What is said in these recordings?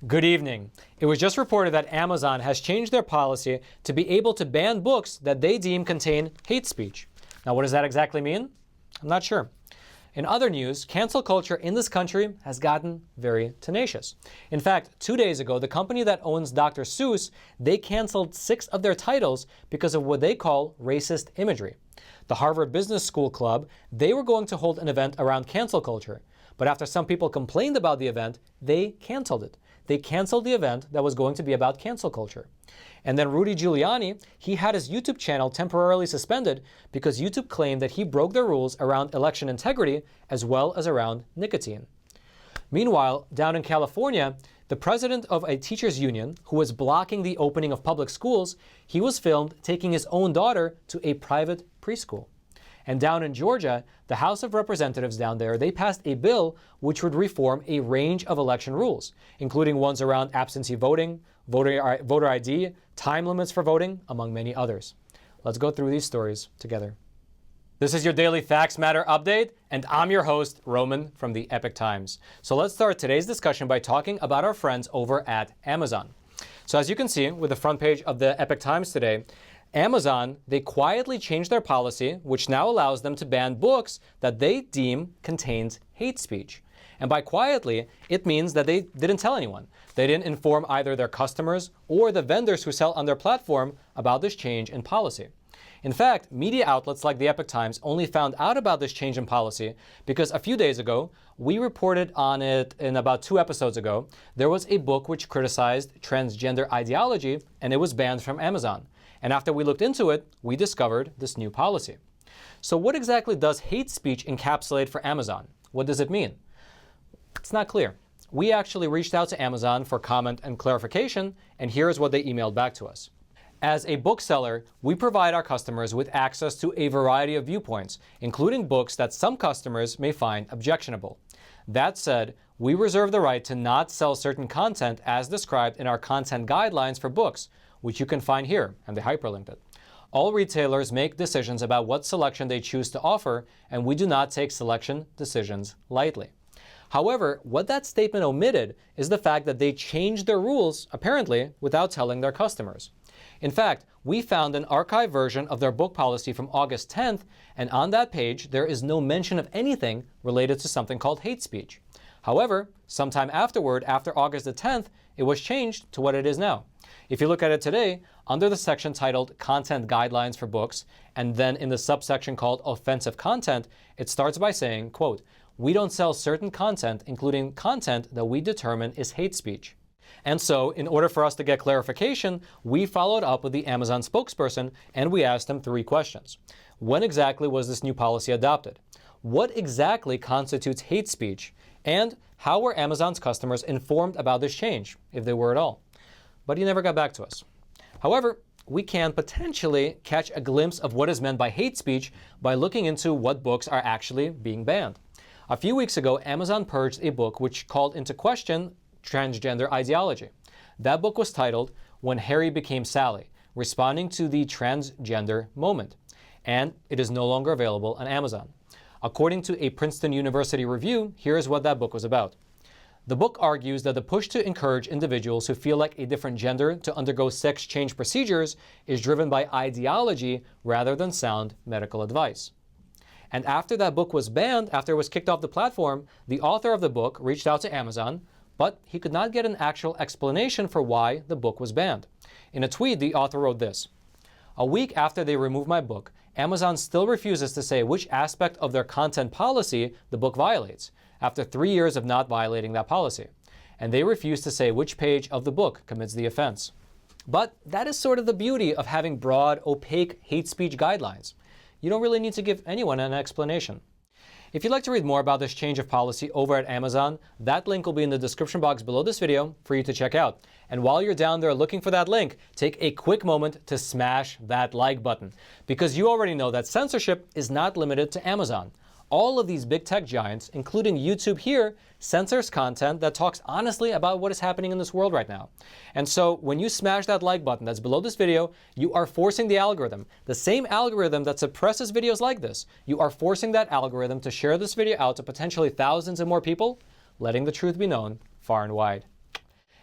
Good evening. It was just reported that Amazon has changed their policy to be able to ban books that they deem contain hate speech. Now, what does that exactly mean? I'm not sure. In other news, cancel culture in this country has gotten very tenacious. In fact, 2 days ago, the company that owns Dr. Seuss, they canceled 6 of their titles because of what they call racist imagery. The Harvard Business School Club, they were going to hold an event around cancel culture, but after some people complained about the event, they canceled it. They canceled the event that was going to be about cancel culture. And then Rudy Giuliani, he had his YouTube channel temporarily suspended because YouTube claimed that he broke their rules around election integrity as well as around nicotine. Meanwhile, down in California, the president of a teachers union who was blocking the opening of public schools, he was filmed taking his own daughter to a private preschool. And down in Georgia, the House of Representatives down there, they passed a bill which would reform a range of election rules, including ones around absentee voting, voter ID, time limits for voting, among many others. Let's go through these stories together. This is your daily Facts Matter update, and I'm your host, Roman from the Epoch Times. So let's start today's discussion by talking about our friends over at Amazon. So as you can see with the front page of the Epoch Times today, Amazon, they quietly changed their policy, which now allows them to ban books that they deem contains hate speech. And by quietly, it means that they didn't tell anyone. They didn't inform either their customers or the vendors who sell on their platform about this change in policy. In fact, media outlets like the Epoch Times only found out about this change in policy because a few days ago, we reported on it in about 2 episodes ago, there was a book which criticized transgender ideology and it was banned from Amazon. And after we looked into it, we discovered this new policy. So what exactly does hate speech encapsulate for Amazon? What does it mean? It's not clear. We actually reached out to Amazon for comment and clarification, and here's what they emailed back to us. As a bookseller, we provide our customers with access to a variety of viewpoints, including books that some customers may find objectionable. That said, we reserve the right to not sell certain content as described in our content guidelines for books, which you can find here, and they hyperlinked it. All retailers make decisions about what selection they choose to offer, and we do not take selection decisions lightly. However, what that statement omitted is the fact that they changed their rules, apparently, without telling their customers. In fact, we found an archived version of their book policy from August 10th, and on that page, there is no mention of anything related to something called hate speech. However, sometime afterward, after August the 10th, it was changed to what it is now. If you look at it today, under the section titled Content Guidelines for Books, and then in the subsection called Offensive Content, it starts by saying, quote, "We don't sell certain content, including content that we determine is hate speech." And so, in order for us to get clarification, we followed up with the Amazon spokesperson and we asked them 3 questions. When exactly was this new policy adopted? What exactly constitutes hate speech? And how were Amazon's customers informed about this change, if they were at all? But he never got back to us. However, we can potentially catch a glimpse of what is meant by hate speech by looking into what books are actually being banned. A few weeks ago, Amazon purged a book which called into question transgender ideology. That book was titled When Harry Became Sally, responding to the transgender moment, and it is no longer available on Amazon. According to a Princeton University review, here is what that book was about. The book argues that the push to encourage individuals who feel like a different gender to undergo sex change procedures is driven by ideology rather than sound medical advice. And after that book was banned, after it was kicked off the platform, the author of the book reached out to Amazon, but he could not get an actual explanation for why the book was banned. In a tweet, the author wrote this: "A week after they removed my book, Amazon still refuses to say which aspect of their content policy the book violates, after 3 years of not violating that policy. And they refuse to say which page of the book commits the offense." But that is sort of the beauty of having broad, opaque hate speech guidelines. You don't really need to give anyone an explanation. If you'd like to read more about this change of policy over at Amazon, that link will be in the description box below this video for you to check out. And while you're down there looking for that link, take a quick moment to smash that like button, because you already know that censorship is not limited to Amazon. All of these big tech giants, including YouTube here, censors content that talks honestly about what is happening in this world right now. And so when you smash that like button that's below this video, you are forcing the algorithm, the same algorithm that suppresses videos like this, you are forcing that algorithm to share this video out to potentially thousands and more people, letting the truth be known far and wide.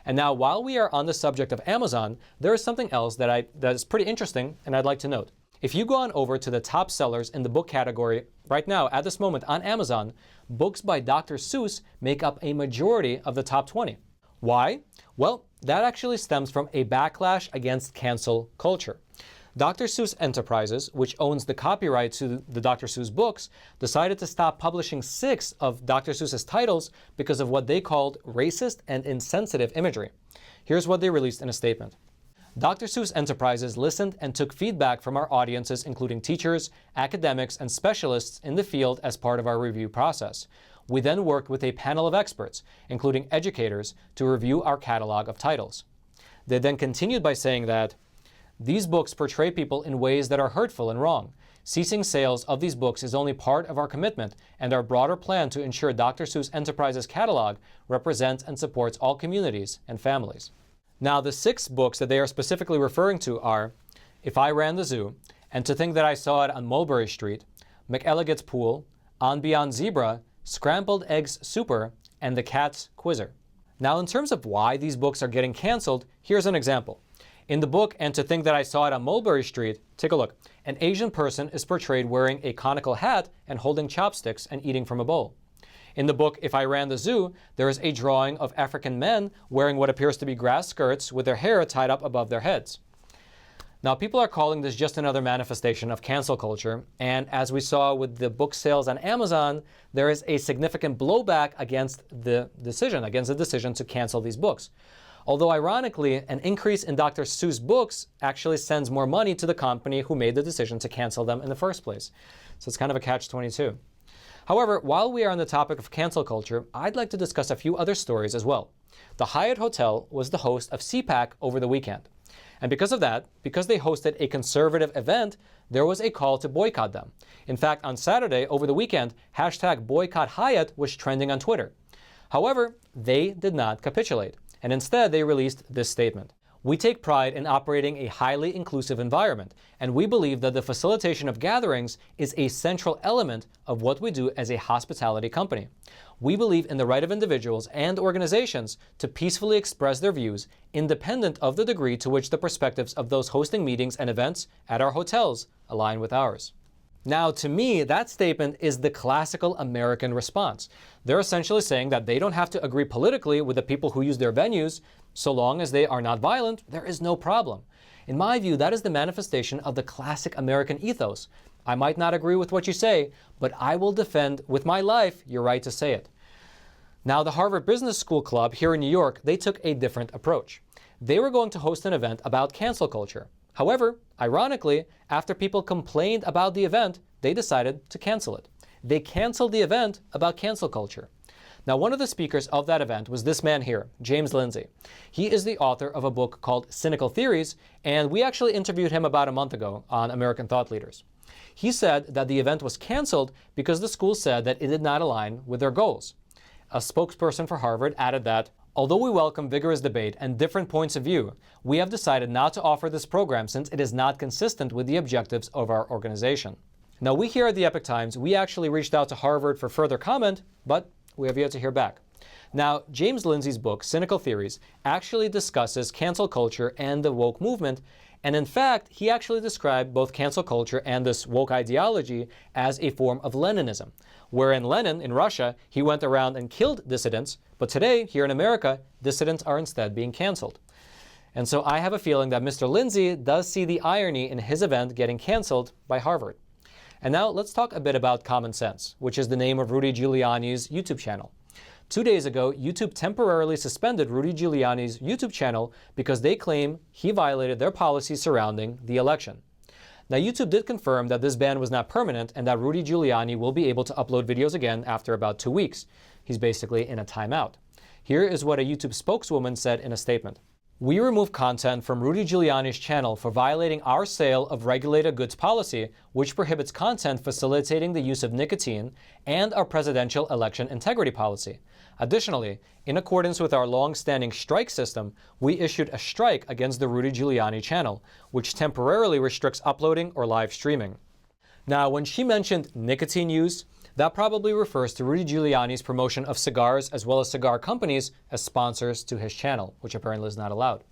And now, while we are on the subject of Amazon, there is something else that is pretty interesting and I'd like to note. If you go on over to the top sellers in the book category right now, at this moment on Amazon, books by Dr. Seuss make up a majority of the top 20. Why? Well, that actually stems from a backlash against cancel culture. Dr. Seuss Enterprises, which owns the copyright to the Dr. Seuss books, decided to stop publishing 6 of Dr. Seuss's titles because of what they called racist and insensitive imagery. Here's what they released in a statement. Dr. Seuss Enterprises listened and took feedback from our audiences, including teachers, academics, and specialists in the field as part of our review process. We then worked with a panel of experts, including educators, to review our catalog of titles. They then continued by saying that these books portray people in ways that are hurtful and wrong. Ceasing sales of these books is only part of our commitment and our broader plan to ensure Dr. Seuss Enterprises' catalog represents and supports all communities and families. Now, the 6 books that they are specifically referring to are If I Ran the Zoo, and To Think That I Saw It on Mulberry Street, McElligot's Pool, On Beyond Zebra, Scrambled Eggs Super, and The Cat's Quizzer. Now, in terms of why these books are getting canceled, here's an example. In the book, And To Think That I Saw It on Mulberry Street, take a look. An Asian person is portrayed wearing a conical hat and holding chopsticks and eating from a bowl. In the book, If I Ran the Zoo, there is a drawing of African men wearing what appears to be grass skirts with their hair tied up above their heads. Now, people are calling this just another manifestation of cancel culture, and as we saw with the book sales on Amazon, there is a significant blowback against the decision to cancel these books. Although ironically, an increase in Dr. Seuss books actually sends more money to the company who made the decision to cancel them in the first place. So it's kind of a catch-22. However, while we are on the topic of cancel culture, I'd like to discuss a few other stories as well. The Hyatt Hotel was the host of CPAC over the weekend. And because of that, because they hosted a conservative event, there was a call to boycott them. In fact, on Saturday, over the weekend, #BoycottHyatt was trending on Twitter. However, they did not capitulate, and instead they released this statement. We take pride in operating a highly inclusive environment, and we believe that the facilitation of gatherings is a central element of what we do as a hospitality company. We believe in the right of individuals and organizations to peacefully express their views, independent of the degree to which the perspectives of those hosting meetings and events at our hotels align with ours. Now, to me, that statement is the classical American response. They're essentially saying that they don't have to agree politically with the people who use their venues. So long as they are not violent, there is no problem. In my view, that is the manifestation of the classic American ethos. I might not agree with what you say, but I will defend with my life your right to say it. Now, the Harvard Business School Club here in New York, they took a different approach. They were going to host an event about cancel culture. However, ironically, after people complained about the event, they decided to cancel it. They canceled the event about cancel culture. Now, one of the speakers of that event was this man here, James Lindsay. He is the author of a book called Cynical Theories, and we actually interviewed him about a month ago on American Thought Leaders. He said that the event was canceled because the school said that it did not align with their goals. A spokesperson for Harvard added that, although we welcome vigorous debate and different points of view, we have decided not to offer this program since it is not consistent with the objectives of our organization. Now, we here at the Epoch Times, we actually reached out to Harvard for further comment, but we have yet to hear back. Now, James Lindsay's book, Cynical Theories, actually discusses cancel culture and the woke movement, and in fact, he actually described both cancel culture and this woke ideology as a form of Leninism, wherein Lenin, in Russia, he went around and killed dissidents, but today, here in America, dissidents are instead being canceled. And so I have a feeling that Mr. Lindsay does see the irony in his event getting canceled by Harvard. And now let's talk a bit about Common Sense, which is the name of Rudy Giuliani's YouTube channel. 2 days ago, YouTube temporarily suspended Rudy Giuliani's YouTube channel because they claim he violated their policy surrounding the election. Now, YouTube did confirm that this ban was not permanent and that Rudy Giuliani will be able to upload videos again after about 2 weeks. He's basically in a timeout. Here is what a YouTube spokeswoman said in a statement. We remove content from Rudy Giuliani's channel for violating our sale of regulated goods policy, which prohibits content facilitating the use of nicotine, and our presidential election integrity policy. Additionally, in accordance with our long-standing strike system, we issued a strike against the Rudy Giuliani channel, which temporarily restricts uploading or live streaming. Now, when she mentioned nicotine use, That probably refers to Rudy Giuliani's promotion of cigars as well as cigar companies as sponsors to his channel, which apparently is not allowed.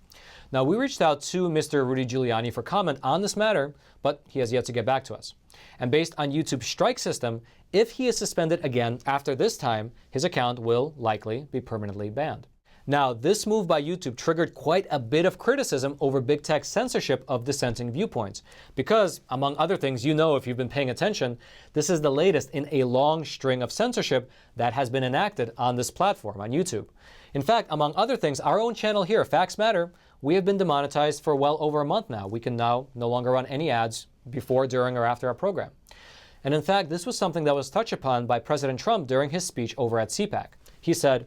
Now, we reached out to Mr. Rudy Giuliani for comment on this matter, but he has yet to get back to us. And based on YouTube's strike system, if he is suspended again after this time, his account will likely be permanently banned. Now, this move by YouTube triggered quite a bit of criticism over big tech's censorship of dissenting viewpoints. Because, among other things, you know if you've been paying attention, this is the latest in a long string of censorship that has been enacted on this platform, on YouTube. In fact, among other things, our own channel here, Facts Matter, we have been demonetized for well over a month now. We can now no longer run any ads before, during, or after our program. And in fact, this was something that was touched upon by President Trump during his speech over at CPAC. He said,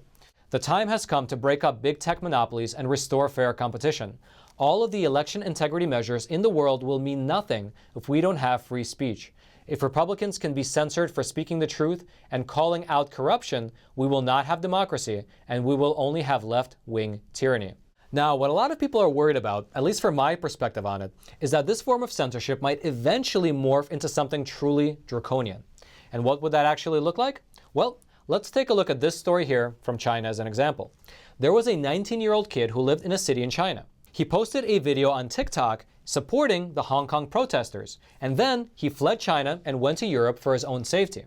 "The time has come to break up big tech monopolies and restore fair competition. All of the election integrity measures in the world will mean nothing if we don't have free speech. If Republicans can be censored for speaking the truth and calling out corruption, we will not have democracy, and we will only have left-wing tyranny." Now, what a lot of people are worried about, at least from my perspective on it, is that this form of censorship might eventually morph into something truly draconian. And what would that actually look like? Well, let's take a look at this story here from China as an example. There was a 19-year-old kid who lived in a city in China. He posted a video on TikTok supporting the Hong Kong protesters, and then he fled China and went to Europe for his own safety.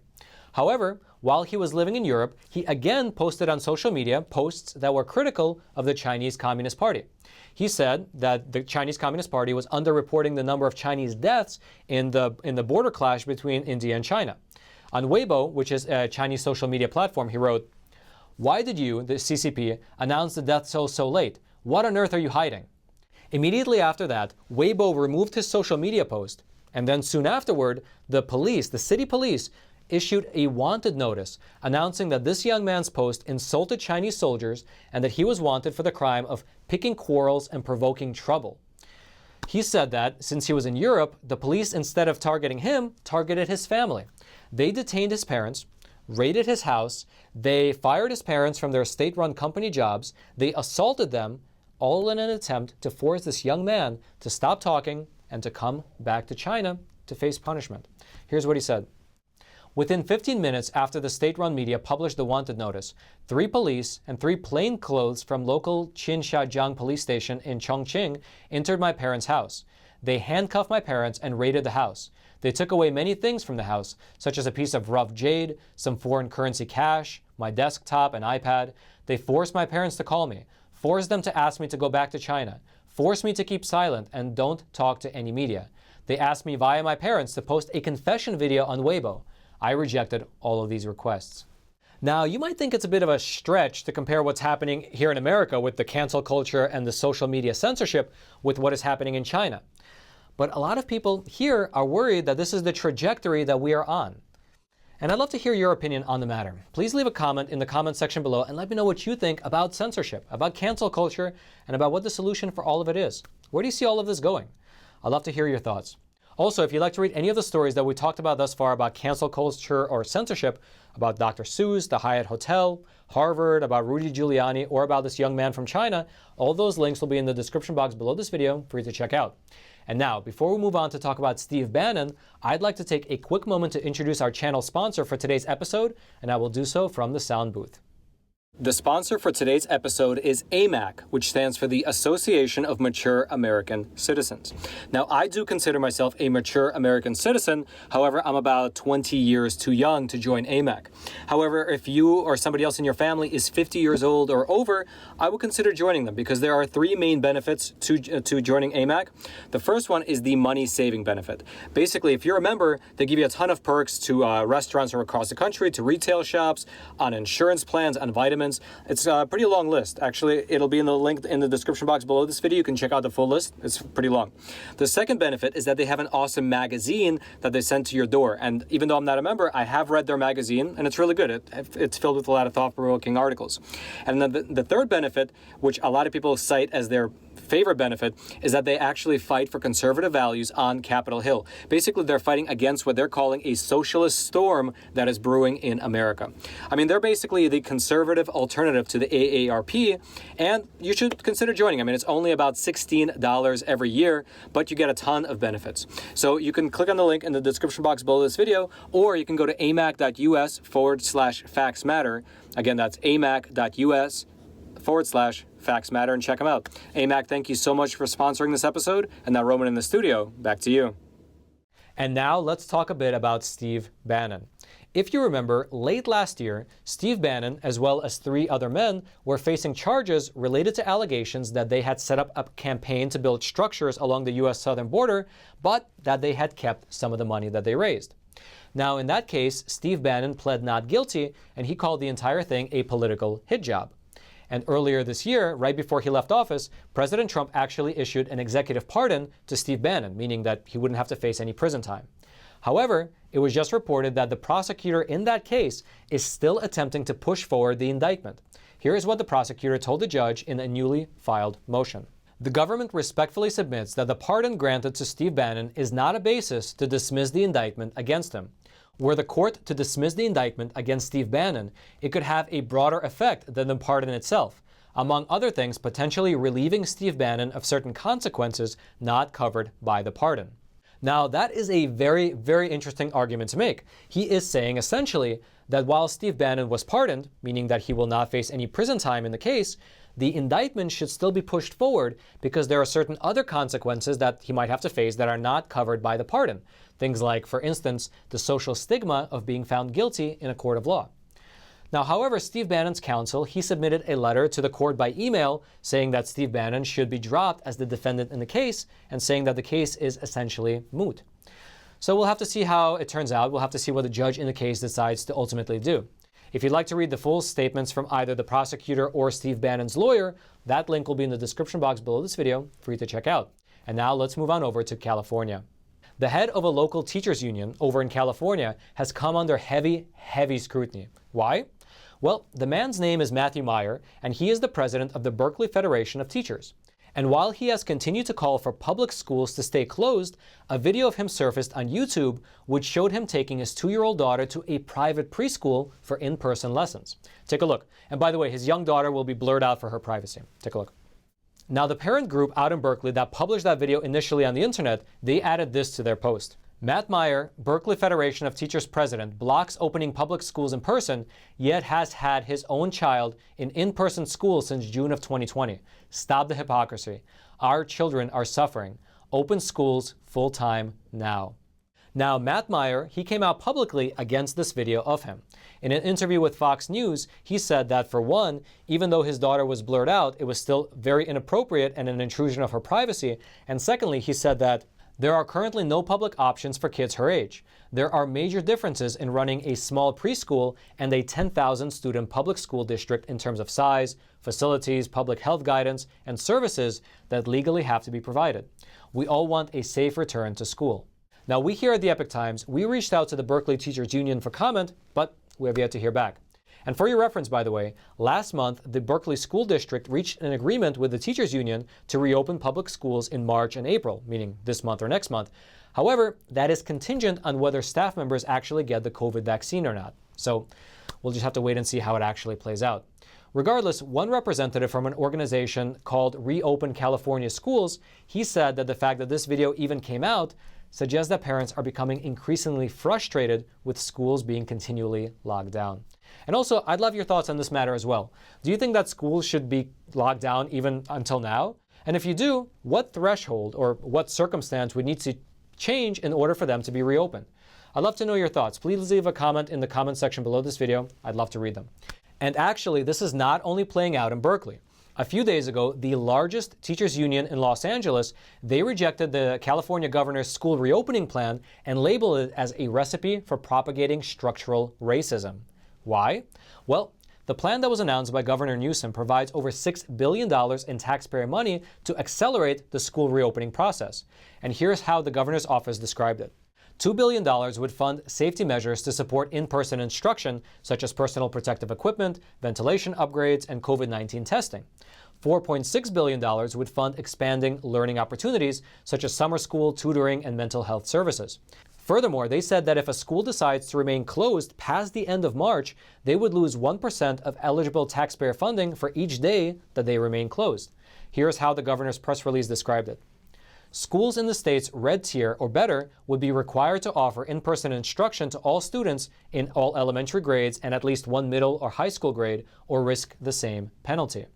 However, while he was living in Europe, he again posted on social media posts that were critical of the Chinese Communist Party. He said that the Chinese Communist Party was underreporting the number of Chinese deaths in the border clash between India and China. On Weibo, which is a Chinese social media platform, he wrote, "Why did you, the CCP, announce the death toll so late? What on earth are you hiding?" Immediately after that, Weibo removed his social media post, and then soon afterward, the city police, issued a wanted notice announcing that this young man's post insulted Chinese soldiers and that he was wanted for the crime of picking quarrels and provoking trouble. He said that since he was in Europe, the police, instead of targeting him, targeted his family. They detained his parents, raided his house, they fired his parents from their state-run company jobs, they assaulted them, all in an attempt to force this young man to stop talking and to come back to China to face punishment. Here's what he said. Within 15 minutes after the state-run media published the wanted notice, 3 police and 3 plainclothes from local Qinshajiang police station in Chongqing entered my parents' house. They handcuffed my parents and raided the house. They took away many things from the house, such as a piece of rough jade, some foreign currency cash, my desktop, and iPad. They forced my parents to call me, forced them to ask me to go back to China, forced me to keep silent and don't talk to any media. They asked me via my parents to post a confession video on Weibo. I rejected all of these requests. Now, you might think it's a bit of a stretch to compare what's happening here in America with the cancel culture and the social media censorship with what is happening in China. But a lot of people here are worried that this is the trajectory that we are on. And I'd love to hear your opinion on the matter. Please leave a comment in the comment section below and let me know what you think about censorship, about cancel culture, and about what the solution for all of it is. Where do you see all of this going? I'd love to hear your thoughts. Also, if you'd like to read any of the stories that we talked about thus far about cancel culture or censorship, about Dr. Seuss, the Hyatt Hotel, Harvard, about Rudy Giuliani, or about this young man from China, all those links will be in the description box below this video for you to check out. And now, before we move on to talk about Steve Bannon, I'd like to take a quick moment to introduce our channel sponsor for today's episode, and I will do so from the sound booth. The sponsor for today's episode is AMAC, which stands for the Association of Mature American Citizens. Now, I do consider myself a mature American citizen. However, I'm about 20 years too young to join AMAC. However, if you or somebody else in your family is 50 years old or over, I would consider joining them because there are 3 main benefits to joining AMAC. The first one is the money-saving benefit. Basically, if you're a member, they give you a ton of perks to restaurants from across the country, to retail shops, on insurance plans, on vitamins. It's a pretty long list. Actually, it'll be in the link in the description box below this video. You can check out the full list. It's pretty long. The second benefit is that they have an awesome magazine that they send to your door. And even though I'm not a member, I have read their magazine, and it's really good. It's filled with a lot of thought-provoking articles. And then the third benefit, which a lot of people cite as their favorite benefit, is that they actually fight for conservative values on Capitol Hill. Basically, they're fighting against what they're calling a socialist storm that is brewing in America. I mean, they're basically the conservative alternative to the AARP, and you should consider joining. I mean, it's only about $16 every year, but you get a ton of benefits. So you can click on the link in the description box below this video, or you can go to amac.us/facts matter. Again, that's amac.us/facts matter and check them out. AMAC, thank you so much for sponsoring this episode. And now, Roman in the studio, back to you. And now let's talk a bit about Steve Bannon. If you remember, late last year, Steve Bannon, as well as 3 other men, were facing charges related to allegations that they had set up a campaign to build structures along the U.S. southern border, but that they had kept some of the money that they raised. Now, in that case, Steve Bannon pled not guilty, and he called the entire thing a political hit job. And earlier this year, right before he left office, President Trump actually issued an executive pardon to Steve Bannon, meaning that he wouldn't have to face any prison time. However, it was just reported that the prosecutor in that case is still attempting to push forward the indictment. Here is what the prosecutor told the judge in a newly filed motion. The government respectfully submits that the pardon granted to Steve Bannon is not a basis to dismiss the indictment against him. Were the court to dismiss the indictment against Steve Bannon, it could have a broader effect than the pardon itself, among other things potentially relieving Steve Bannon of certain consequences not covered by the pardon. Now, that is a very, very interesting argument to make. He is saying essentially that while Steve Bannon was pardoned, meaning that he will not face any prison time in the case, the indictment should still be pushed forward because there are certain other consequences that he might have to face that are not covered by the pardon. Things like, for instance, the social stigma of being found guilty in a court of law. Now, however, Steve Bannon's counsel, he submitted a letter to the court by email saying that Steve Bannon should be dropped as the defendant in the case and saying that the case is essentially moot. So we'll have to see how it turns out. We'll have to see what the judge in the case decides to ultimately do. If you'd like to read the full statements from either the prosecutor or Steve Bannon's lawyer, that link will be in the description box below this video for you to check out. And now let's move on over to California. The head of a local teachers union over in California has come under heavy scrutiny. Why? Well, the man's name is Matthew Meyer, and he is the president of the Berkeley Federation of Teachers. And while he has continued to call for public schools to stay closed, a video of him surfaced on YouTube which showed him taking his 2-year-old daughter to a private preschool for in-person lessons. Take a look. And by the way, his young daughter will be blurred out for her privacy. Take a look. Now, the parent group out in Berkeley that published that video initially on the internet, they added this to their post. Matt Meyer, Berkeley Federation of Teachers president, blocks opening public schools in person, yet has had his own child in in-person school since June of 2020. Stop the hypocrisy. Our children are suffering. Open schools full-time now. Now, Matt Meyer, he came out publicly against this video of him. In an interview with Fox News, he said that for one, even though his daughter was blurred out, it was still very inappropriate and an intrusion of her privacy. And secondly, he said that there are currently no public options for kids her age. There are major differences in running a small preschool and a 10,000 student public school district in terms of size, facilities, public health guidance, and services that legally have to be provided. We all want a safe return to school. Now, we here at the Epoch Times, we reached out to the Berkeley Teachers Union for comment, but we have yet to hear back. And for your reference, by the way, last month, the Berkeley School District reached an agreement with the Teachers Union to reopen public schools in March and April, meaning this month or next month. However, that is contingent on whether staff members actually get the COVID vaccine or not. So we'll just have to wait and see how it actually plays out. Regardless, one representative from an organization called Reopen California Schools, he said that the fact that this video even came out suggests that parents are becoming increasingly frustrated with schools being continually locked down. And also, I'd love your thoughts on this matter as well. Do you think that schools should be locked down even until now? And if you do, what threshold or what circumstance would need to change in order for them to be reopened? I'd love to know your thoughts. Please leave a comment in the comment section below this video. I'd love to read them. And actually, this is not only playing out in Berkeley. A few days ago, the largest teachers union in Los Angeles, they rejected the California governor's school reopening plan and labeled it as a recipe for propagating structural racism. Why? Well, the plan that was announced by Governor Newsom provides over $6 billion in taxpayer money to accelerate the school reopening process. And here's how the governor's office described it. $2 billion would fund safety measures to support in-person instruction, such as personal protective equipment, ventilation upgrades, and COVID-19 testing. $4.6 billion would fund expanding learning opportunities, such as summer school, tutoring, and mental health services. Furthermore, they said that if a school decides to remain closed past the end of March, they would lose 1% of eligible taxpayer funding for each day that they remain closed. Here's how the governor's press release described it. Schools in the state's red tier or better would be required to offer in-person instruction to all students in all elementary grades and at least one middle or high school grade, or risk the same penalty.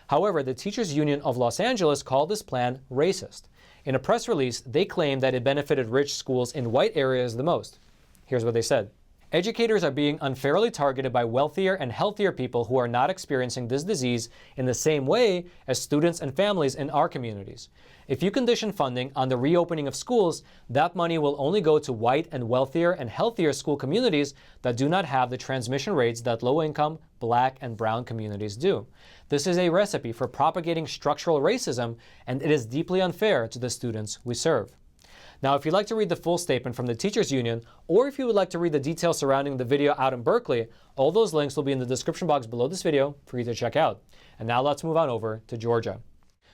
However, the Teachers Union of Los Angeles called this plan racist. In a press release, they claimed that it benefited rich schools in white areas the most. Here's what they said. Educators are being unfairly targeted by wealthier and healthier people who are not experiencing this disease in the same way as students and families in our communities. If you condition funding on the reopening of schools, that money will only go to white and wealthier and healthier school communities that do not have the transmission rates that low-income, black, and brown communities do. This is a recipe for propagating structural racism, and it is deeply unfair to the students we serve. Now, if you'd like to read the full statement from the Teachers Union, or if you would like to read the details surrounding the video out in Berkeley, all those links will be in the description box below this video for you to check out. And now let's move on over to Georgia.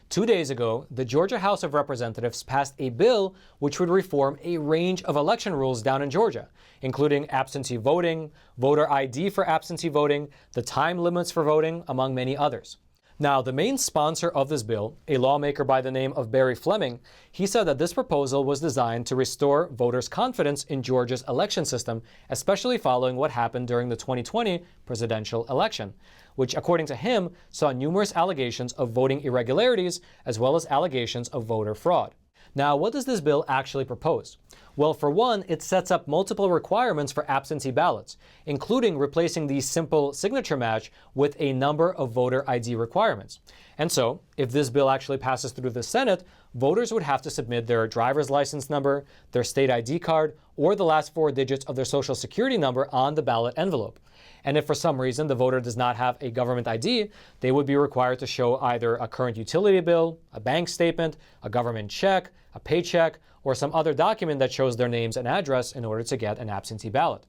2 days ago, the Georgia House of Representatives passed a bill which would reform a range of election rules down in Georgia, including absentee voting, voter ID for absentee voting, the time limits for voting, among many others. Now, the main sponsor of this bill, a lawmaker by the name of Barry Fleming, he said that this proposal was designed to restore voters' confidence in Georgia's election system, especially following what happened during the 2020 presidential election, which, according to him, saw numerous allegations of voting irregularities as well as allegations of voter fraud. Now, what does this bill actually propose? Well, for one, it sets up multiple requirements for absentee ballots, including replacing the simple signature match with a number of voter ID requirements. And so, if this bill actually passes through the Senate, voters would have to submit their driver's license number, their state ID card, or the last 4 digits of their social security number on the ballot envelope. And if for some reason the voter does not have a government ID, they would be required to show either a current utility bill, a bank statement, a government check, a paycheck, or some other document that shows their names and address in order to get an absentee ballot.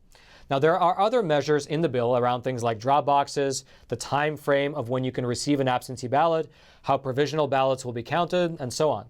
Now, there are other measures in the bill around things like drop boxes, the time frame of when you can receive an absentee ballot, how provisional ballots will be counted, and so on.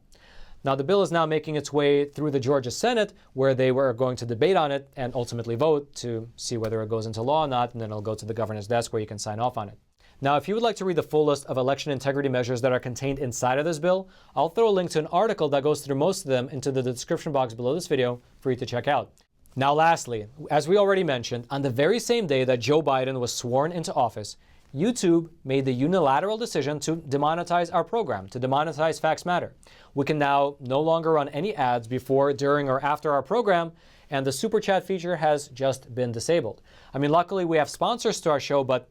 Now, the bill is now making its way through the Georgia Senate, where they were going to debate on it and ultimately vote to see whether it goes into law or not, and then it'll go to the governor's desk where you can sign off on it. Now, if you would like to read the full list of election integrity measures that are contained inside of this bill, I'll throw a link to an article that goes through most of them into the description box below this video for you to check out. Now, lastly, as we already mentioned, on the very same day that Joe Biden was sworn into office, YouTube made the unilateral decision to demonetize our program, to demonetize Facts Matter. We can now no longer run any ads before, during, or after our program, and the super chat feature has just been disabled. I mean, luckily we have sponsors to our show, but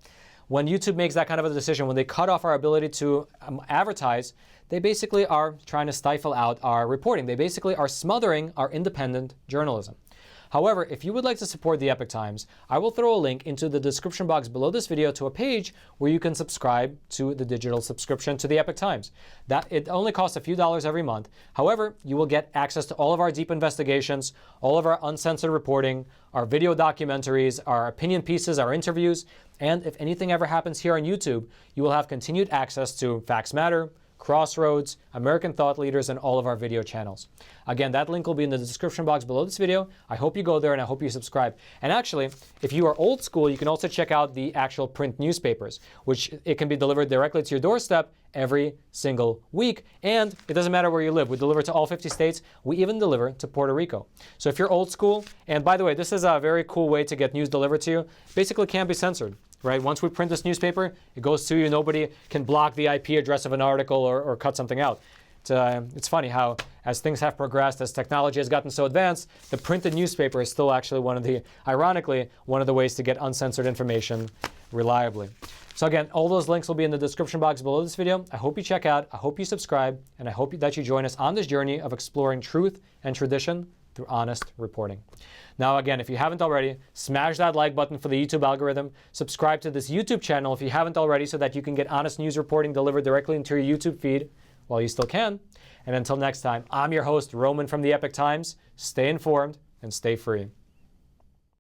when YouTube makes that kind of a decision, when they cut off our ability to advertise, they basically are trying to stifle out our reporting. They basically are smothering our independent journalism. However, if you would like to support the Epoch Times, I will throw a link into the description box below this video to a page where you can subscribe to the digital subscription to the Epoch Times. It only costs a few dollars every month. However, you will get access to all of our deep investigations, all of our uncensored reporting, our video documentaries, our opinion pieces, our interviews, and if anything ever happens here on YouTube, you will have continued access to Facts Matter, Crossroads, American Thought Leaders, and all of our video channels. Again, that link will be in the description box below this video. I hope you go there and I hope you subscribe. And actually, if you are old school, you can also check out the actual print newspapers, which it can be delivered directly to your doorstep every single week. And it doesn't matter where you live. We deliver to all 50 states. We even deliver to Puerto Rico. So if you're old school, and by the way, this is a very cool way to get news delivered to you, basically can't be censored. Right? Once we print this newspaper, it goes to you. Nobody can block the IP address of an article or cut something out. It's funny how, as things have progressed, as technology has gotten so advanced, the printed newspaper is still actually ironically, one of the ways to get uncensored information reliably. So again, all those links will be in the description box below this video. I hope you check out, I hope you subscribe, and I hope that you join us on this journey of exploring truth and tradition through honest reporting. Now, again, if you haven't already, smash that like button for the YouTube algorithm. Subscribe to this YouTube channel if you haven't already so that you can get honest news reporting delivered directly into your YouTube feed while you still can. And until next time, I'm your host, Roman from the Epoch Times. Stay informed and stay free.